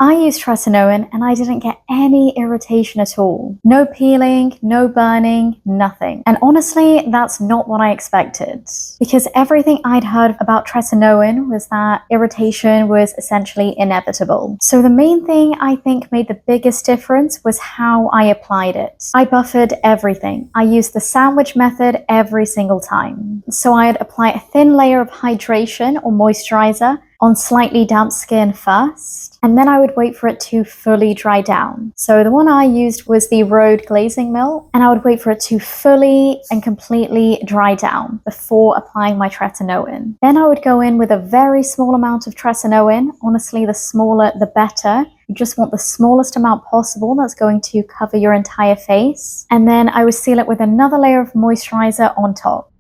I used tretinoin and I didn't get any irritation at all. No peeling, no burning, nothing. And honestly, that's not what I expected, because everything I'd heard about tretinoin was that irritation was essentially inevitable. So the main thing I think made the biggest difference was how I applied it. I buffered everything. I used the sandwich method every single time. So I'd apply a thin layer of hydration or moisturizer on slightly damp skin first, and then I would wait for it to fully dry down. So the one I used was the Road Glazing Milk, and I would wait for it to fully and completely dry down before applying my tretinoin. Then I would go in with a very small amount of tretinoin. Honestly, the smaller the better. You just want the smallest amount possible that's going to cover your entire face. And then I would seal it with another layer of moisturizer on top.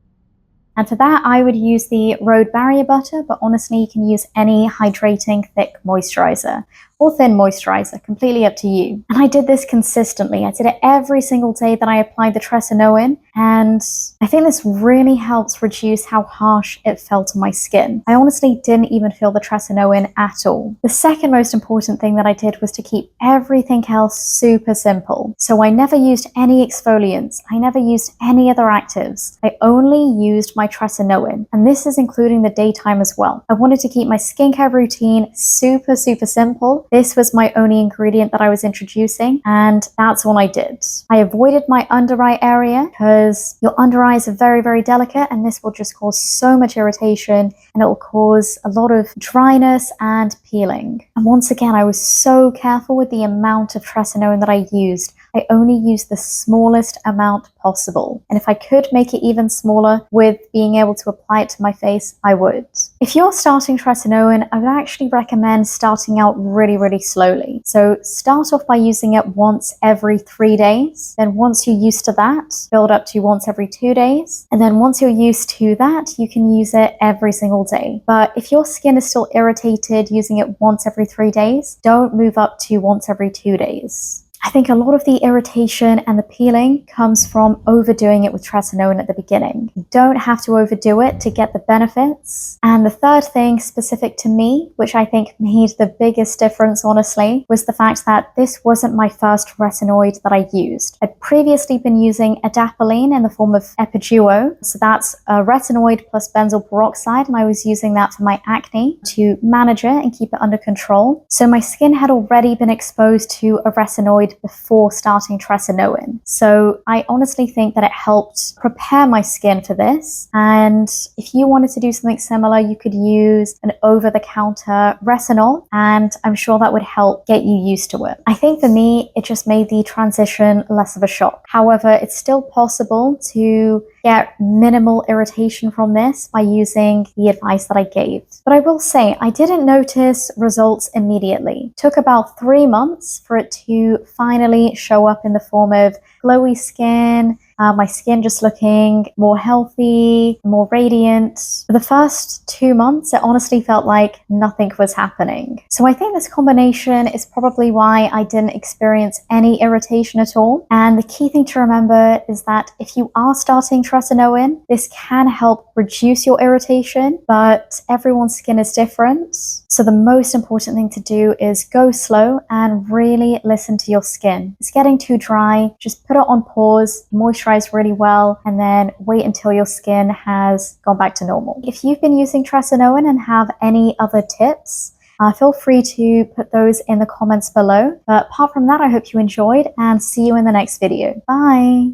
And for that, I would use the Road Barrier Butter, but honestly, you can use any hydrating thick moisturizer or thin moisturizer, completely up to you. And I did this consistently. I did it every single day that I applied the tretinoin, and I think this really helps reduce how harsh it felt on my skin. I honestly didn't even feel the tretinoin at all. The second most important thing that I did was to keep everything else super simple. So I never used any exfoliants. I never used any other actives. I only used my tretinoin, and this is including the daytime as well. I wanted to keep my skincare routine super simple. This was my only ingredient that I was introducing, and that's all I did. I avoided my under eye area because your under eyes are very delicate, and this will just cause so much irritation, and it will cause a lot of dryness and peeling. And once again, I was so careful with the amount of tretinoin that I used. I only used the smallest amount possible. And if I could make it even smaller with being able to apply it to my face, I would. If you're starting tretinoin, I would actually recommend starting out really slowly. So start off by using it once every 3 days. Then once you're used to that, build up to once every 2 days. And then once you're used to that, you can use it every single day. But if your skin is still irritated using it once every 3 days, don't move up to once every 2 days. I think a lot of the irritation and the peeling comes from overdoing it with tretinoin at the beginning. You don't have to overdo it to get the benefits. And the third thing specific to me, which I think made the biggest difference, honestly, was the fact that this wasn't my first retinoid that I used. I'd previously been using adapalene in the form of Epiduo. So that's a retinoid plus benzoyl peroxide, and I was using that for my acne to manage it and keep it under control. So my skin had already been exposed to a retinoid before starting tretinoin. So I honestly think that it helped prepare my skin for this. And if you wanted to do something similar, you could use an over-the-counter retinol, and I'm sure that would help get you used to it. I think for me, it just made the transition less of a shock. However, it's still possible to get minimal irritation from this by using the advice that I gave. But I will say, I didn't notice results immediately. It took about 3 months for it to finally show up in the form of glowy skin, my skin just looking more healthy, more radiant. For the first 2 months, it honestly felt like nothing was happening. So I think this combination is probably why I didn't experience any irritation at all. And the key thing to remember is that if you are starting tretinoin, this can help reduce your irritation, but everyone's skin is different. So the most important thing to do is go slow and really listen to your skin. If it's getting too dry, just put it on pause, moisturize really well, and then wait until your skin has gone back to normal. If you've been using tretinoin and have any other tips, feel free to put those in the comments below. But apart from that, I hope you enjoyed, and see you in the next video. Bye!